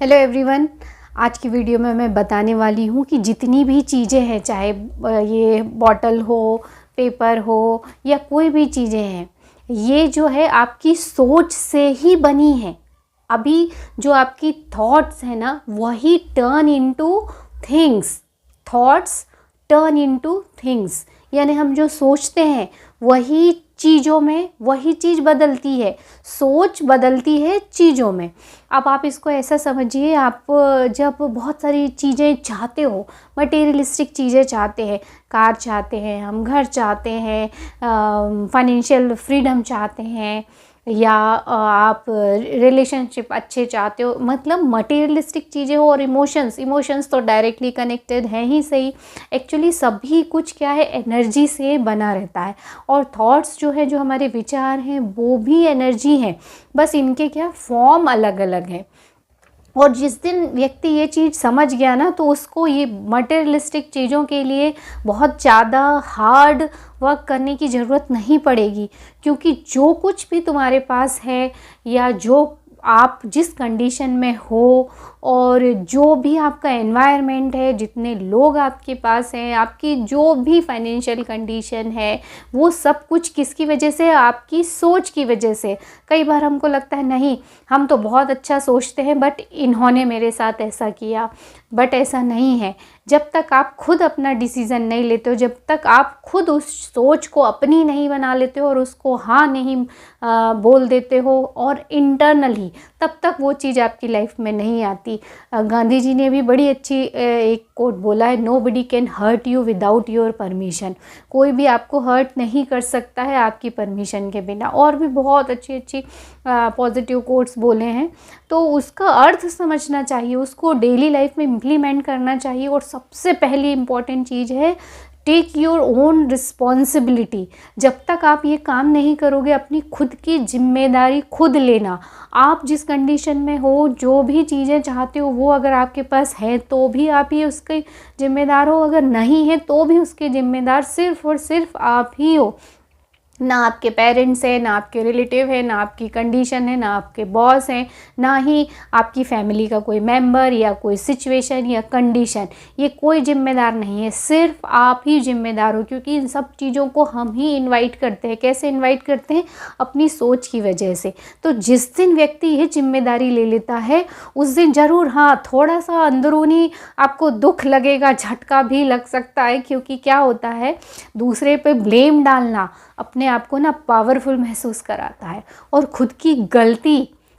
Hello everyone. आज की video में मैं बताने वाली हूँ कि जितनी भी चीज़ें हैं, चाहे ये बॉटल हो, पेपर हो या कोई भी चीज़ें हैं, ये जो है आपकी सोच से ही बनी है। अभी जो आपकी थॉट्स है ना, वही turn into things. Thoughts turn into things, यानी हम जो सोचते हैं वही चीज़ों में वही चीज़ बदलती है। सोच बदलती है चीज़ों में। अब आप इसको ऐसा समझिए, आप जब बहुत सारी चीज़ें चाहते हो, मटेरियलिस्टिक चीज़ें चाहते हैं, कार चाहते हैं, हम घर चाहते हैं, फाइनेंशियल फ्रीडम चाहते हैं, या आप रिलेशनशिप अच्छे चाहते हो, मतलब मटेरियलिस्टिक चीज़ें हो, और इमोशंस तो डायरेक्टली कनेक्टेड हैं ही सही। एक्चुअली सभी कुछ क्या है, एनर्जी से बना रहता है। और थॉट्स जो है, जो हमारे विचार हैं, वो भी एनर्जी हैं, बस इनके क्या फॉर्म अलग अलग हैं। और जिस दिन व्यक्ति ये चीज़ समझ गया ना, तो उसको ये मटेरियलिस्टिक चीज़ों के लिए बहुत ज़्यादा हार्ड वर्क करने की ज़रूरत नहीं पड़ेगी। क्योंकि जो कुछ भी तुम्हारे पास है, या जो आप जिस कंडीशन में हो, और जो भी आपका एनवायरनमेंट है, जितने लोग आपके पास हैं, आपकी जो भी फाइनेंशियल कंडीशन है, वो सब कुछ किसकी वजह से? आपकी सोच की वजह से। कई बार हमको लगता है नहीं, हम तो बहुत अच्छा सोचते हैं, बट इन्होंने मेरे साथ ऐसा किया। बट ऐसा नहीं है। जब तक आप खुद अपना डिसीज़न नहीं लेते हो, जब तक आप खुद उस सोच को अपनी नहीं बना लेते हो और उसको हाँ नहीं बोल देते हो और इंटरनली, तब तक वो चीज़ आपकी लाइफ में नहीं आती। गांधी जी ने भी बड़ी अच्छी एक कोट बोला है, nobody can hurt you without your permission. कोई भी आपको हर्ट नहीं कर सकता है आपकी परमिशन के बिना। और भी बहुत अच्छी अच्छी पॉजिटिव कोट्स बोले हैं। तो उसका अर्थ समझना चाहिए, उसको डेली लाइफ में इम्प्लीमेंट करना चाहिए। और सबसे पहली इम्पॉर्टेंट चीज़ है, टेक योर ओन रिस्पॉन्सिबिलिटी। जब तक आप ये काम नहीं करोगे, अपनी खुद की जिम्मेदारी खुद लेना। आप जिस कंडीशन में हो, जो भी चीज़ें चाहते हो, वो अगर आपके पास है तो भी आप ही उसके जिम्मेदार हो, अगर नहीं है तो भी उसके जिम्मेदार सिर्फ़ और सिर्फ आप ही हो। ना आपके पेरेंट्स हैं, ना आपके रिलेटिव हैं, ना आपकी कंडीशन है, ना आपके बॉस हैं, ना ही आपकी फैमिली का कोई मेंबर या कोई सिचुएशन या कंडीशन। ये कोई जिम्मेदार नहीं है, सिर्फ आप ही जिम्मेदार हो। क्योंकि इन सब चीज़ों को हम ही इनवाइट करते हैं। कैसे इनवाइट करते हैं? अपनी सोच की वजह से। तो जिस दिन व्यक्ति ये जिम्मेदारी ले लेता है, उस दिन ज़रूर हाँ, थोड़ा सा अंदरूनी आपको दुख लगेगा, झटका भी लग सकता है। क्योंकि क्या होता है, दूसरे पे ब्लेम डालना अपने आप को ना पावरफुल महसूस कराता है। और खुद की गलती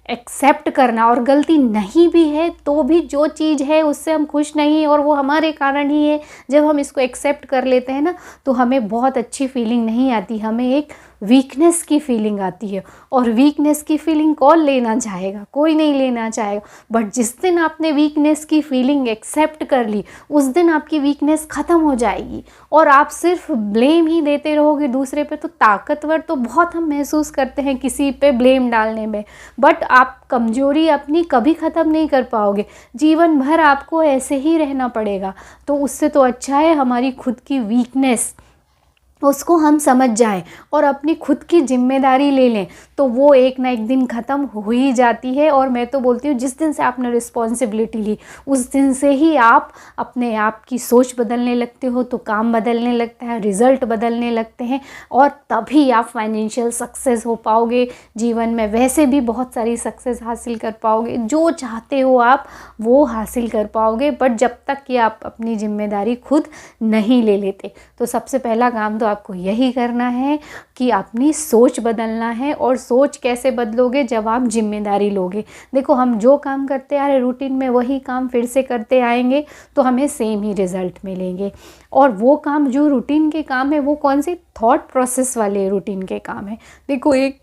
एक्सेप्ट करना, और गलती नहीं भी है तो भी जो चीज़ है उससे हम खुश नहीं, और वो हमारे कारण ही है, जब हम इसको एक्सेप्ट कर लेते हैं ना, तो हमें बहुत अच्छी फीलिंग नहीं आती, हमें एक वीकनेस की फीलिंग आती है। और वीकनेस की फीलिंग कौन लेना चाहेगा? कोई नहीं लेना चाहेगा। बट जिस दिन आपने वीकनेस की फीलिंग एक्सेप्ट कर ली, उस दिन आपकी वीकनेस ख़त्म हो जाएगी, और आप सिर्फ ब्लेम ही देते रहोगे दूसरे पे। तो ताकतवर तो बहुत हम महसूस करते हैं किसी पे ब्लेम डालने में, बट आप कमज़ोरी अपनी कभी ख़त्म नहीं कर पाओगे। जीवन भर आपको ऐसे ही रहना पड़ेगा। तो उससे तो अच्छा है हमारी खुद की वीकनेस, उसको हम समझ जाएं और अपनी खुद की जिम्मेदारी ले लें, तो वो एक ना एक दिन ख़त्म हो ही जाती है। और मैं तो बोलती हूँ, जिस दिन से आपने रिस्पॉन्सिबिलिटी ली, उस दिन से ही आप अपने आप की सोच बदलने लगते हो, तो काम बदलने लगता है, रिज़ल्ट बदलने लगते हैं, और तभी आप फाइनेंशियल सक्सेस हो पाओगे। जीवन में वैसे भी बहुत सारी सक्सेस हासिल कर पाओगे, जो चाहते हो आप वो हासिल कर पाओगे। बट जब तक कि आप अपनी जिम्मेदारी खुद नहीं ले लेते। तो सबसे पहला काम तो आपको यही करना है कि अपनी सोच बदलना है। और सोच कैसे बदलोगे? जब आप जिम्मेदारी लोगे। देखो, हम जो काम करते आ रहे रूटीन में, वही काम फिर से करते आएंगे तो हमें सेम ही रिज़ल्ट मिलेंगे। और वो काम जो रूटीन के काम है, वो कौन से? थॉट प्रोसेस वाले रूटीन के काम है। देखो, एक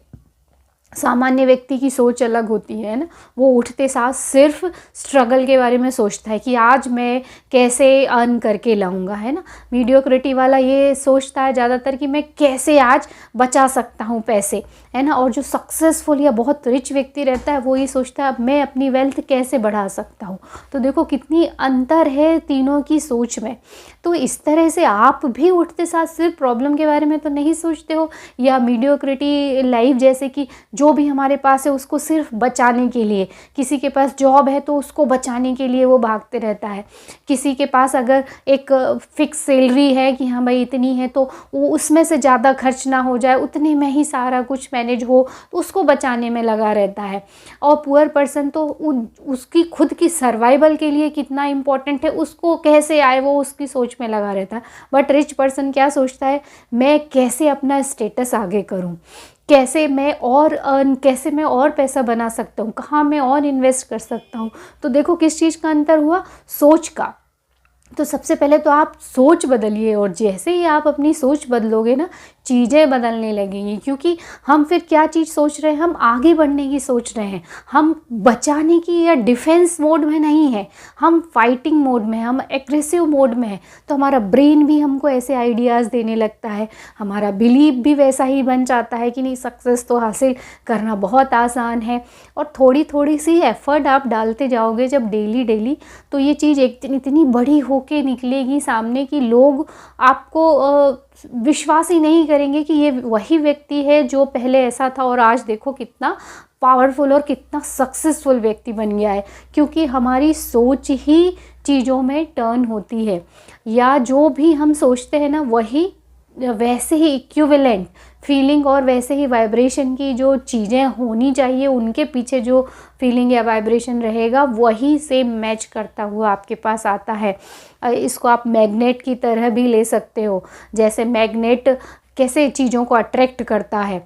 सामान्य व्यक्ति की सोच अलग होती है ना। वो उठते साथ सिर्फ स्ट्रगल के बारे में सोचता है कि आज मैं कैसे अर्न करके लाऊंगा, है ना। मीडियोक्रिटी वाला ये सोचता है ज़्यादातर कि मैं कैसे आज बचा सकता हूँ पैसे, है ना। और जो सक्सेसफुल या बहुत रिच व्यक्ति रहता है, वो ये सोचता है मैं अपनी वेल्थ कैसे बढ़ा सकता हूँ। तो देखो कितनी अंतर है तीनों की सोच में। तो इस तरह से आप भी उठते साथ सिर्फ प्रॉब्लम के बारे में तो नहीं सोचते हो, या मीडियोक्रिटी लाइफ जैसे कि जो भी हमारे पास है उसको सिर्फ बचाने के लिए, किसी के पास जॉब है तो उसको बचाने के लिए वो भागते रहता है, किसी के पास अगर एक फिक्स सैलरी है कि हाँ भाई इतनी है तो वो उसमें से ज़्यादा खर्च ना हो जाए, उतने में ही सारा कुछ मैनेज हो, तो उसको बचाने में लगा रहता है। और पुअर पर्सन तो उसकी खुद की सर्वाइवल के लिए कितना इम्पोर्टेंट है उसको कैसे आए वो उसकी सोच में लगा रहता है। बट रिच पर्सन क्या सोचता है, मैं कैसे अपना स्टेटस आगे करूं, कैसे मैं और पैसा बना सकता हूँ, कहाँ मैं और इन्वेस्ट कर सकता हूँ। तो देखो किस चीज़ का अंतर हुआ, सोच का। तो सबसे पहले तो आप सोच बदलिए, और जैसे ही आप अपनी सोच बदलोगे ना, चीज़ें बदलने लगेंगी। क्योंकि हम फिर क्या चीज़ सोच रहे हैं, हम आगे बढ़ने की सोच रहे हैं, हम बचाने की या डिफेंस मोड में नहीं है, हम फाइटिंग मोड में, हम एग्रेसिव मोड में है। तो हमारा ब्रेन भी हमको ऐसे आइडियाज़ देने लगता है, हमारा बिलीव भी वैसा ही बन जाता है कि नहीं, सक्सेस तो हासिल करना बहुत आसान है। और थोड़ी थोड़ी सी एफर्ट आप डालते जाओगे जब डेली, तो ये चीज़ एक दिन इतनी बड़ी होके निकलेगी सामने कि लोग आपको विश्वास ही नहीं करेंगे कि ये वही व्यक्ति है जो पहले ऐसा था और आज देखो कितना पावरफुल और कितना सक्सेसफुल व्यक्ति बन गया है। क्योंकि हमारी सोच ही चीज़ों में टर्न होती है, या जो भी हम सोचते हैं ना वही वैसे ही इक्विवेलेंट फीलिंग और वैसे ही वाइब्रेशन की जो चीज़ें होनी चाहिए, उनके पीछे जो फीलिंग या वाइब्रेशन रहेगा वही सेम मैच करता हुआ आपके पास आता है। इसको आप मैग्नेट की तरह भी ले सकते हो। जैसे मैग्नेट कैसे चीज़ों को अट्रैक्ट करता है,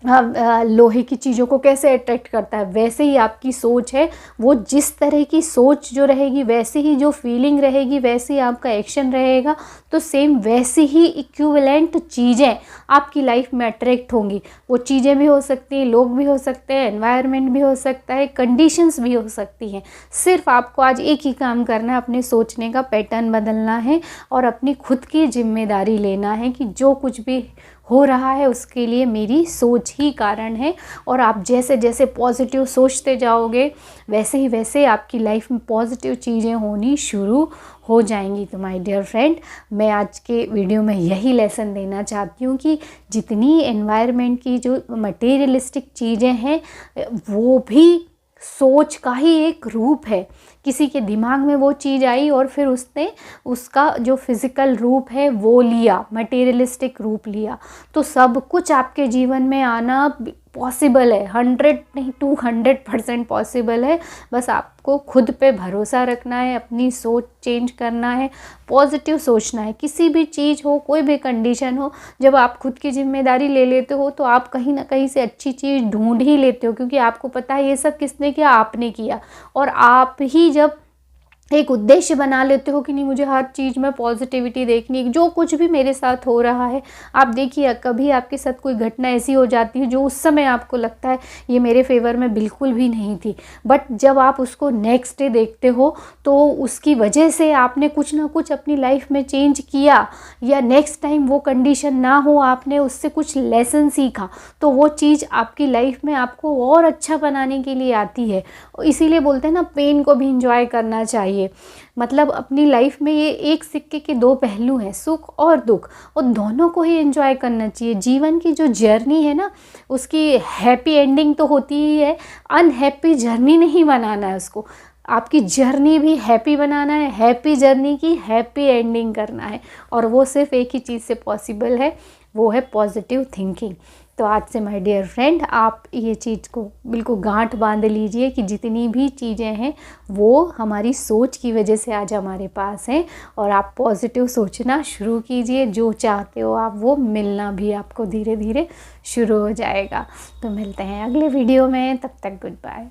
लोहे की चीज़ों को कैसे अट्रैक्ट करता है, वैसे ही आपकी सोच है, वो जिस तरह की सोच जो रहेगी, वैसे ही जो फीलिंग रहेगी, वैसे ही आपका एक्शन रहेगा। तो सेम वैसी ही इक्विवेलेंट चीज़ें आपकी लाइफ में अट्रैक्ट होंगी। वो चीज़ें भी हो सकती हैं, लोग भी हो सकते हैं, एनवायरनमेंट भी हो सकता है, कंडीशंस भी हो सकती हैं। सिर्फ आपको आज एक ही काम करना है, अपने सोचने का पैटर्न बदलना है और अपनी खुद की जिम्मेदारी लेना है कि जो कुछ भी हो रहा है उसके लिए मेरी सोच ही कारण है। और आप जैसे जैसे पॉजिटिव सोचते जाओगे वैसे ही वैसे आपकी लाइफ में पॉजिटिव चीज़ें होनी शुरू हो जाएंगी। तो माय डियर फ्रेंड, मैं आज के वीडियो में यही लेसन देना चाहती हूँ कि जितनी एनवायरनमेंट की जो मटेरियलिस्टिक चीज़ें हैं वो भी सोच का ही एक रूप है। किसी के दिमाग में वो चीज़ आई और फिर उसने उसका जो फिज़िकल रूप है वो लिया, मटेरियलिस्टिक रूप लिया। तो सब कुछ आपके जीवन में आना पॉसिबल है, 100 नहीं 200% पॉसिबल है। बस आपको खुद पे भरोसा रखना है, अपनी सोच चेंज करना है, पॉजिटिव सोचना है। किसी भी चीज़ हो, कोई भी कंडीशन हो, जब आप खुद की जिम्मेदारी ले लेते हो तो आप कहीं ना कहीं से अच्छी चीज़ ढूंढ ही लेते हो। क्योंकि आपको पता है ये सब किसने किया, आपने किया। और आप ही जब एक उद्देश्य बना लेते हो कि नहीं मुझे हर चीज़ में पॉजिटिविटी देखनी है, जो कुछ भी मेरे साथ हो रहा है। आप देखिए कभी आपके साथ कोई घटना ऐसी हो जाती है जो उस समय आपको लगता है ये मेरे फेवर में बिल्कुल भी नहीं थी, बट जब आप उसको नेक्स्ट डे देखते हो तो उसकी वजह से आपने कुछ ना कुछ अपनी लाइफ में चेंज किया, या नेक्स्ट टाइम वो कंडीशन ना हो, आपने उससे कुछ लेसन सीखा, तो वो चीज़ आपकी लाइफ में आपको और अच्छा बनाने के लिए आती है। इसीलिए बोलते हैं ना, पेन को भी इंजॉय करना चाहिए। मतलब अपनी लाइफ में ये एक सिक्के के दो पहलू हैं, सुख और दुख, और दोनों को ही एंजॉय करना चाहिए। जीवन की जो जर्नी है ना, उसकी हैप्पी एंडिंग तो होती ही है, अनहैप्पी जर्नी नहीं बनाना है उसको। आपकी जर्नी भी हैप्पी बनाना है, हैप्पी जर्नी की हैप्पी एंडिंग करना है। और वो सिर्फ एक ही चीज़ से पॉसिबल है, वो है पॉजिटिव थिंकिंग। तो आज से माय डियर फ्रेंड, आप ये चीज़ को बिल्कुल गांठ बांध लीजिए कि जितनी भी चीज़ें हैं वो हमारी सोच की वजह से आज हमारे पास हैं। और आप पॉजिटिव सोचना शुरू कीजिए, जो चाहते हो आप वो मिलना भी आपको धीरे धीरे शुरू हो जाएगा। तो मिलते हैं अगले वीडियो में, तब तक गुड बाय।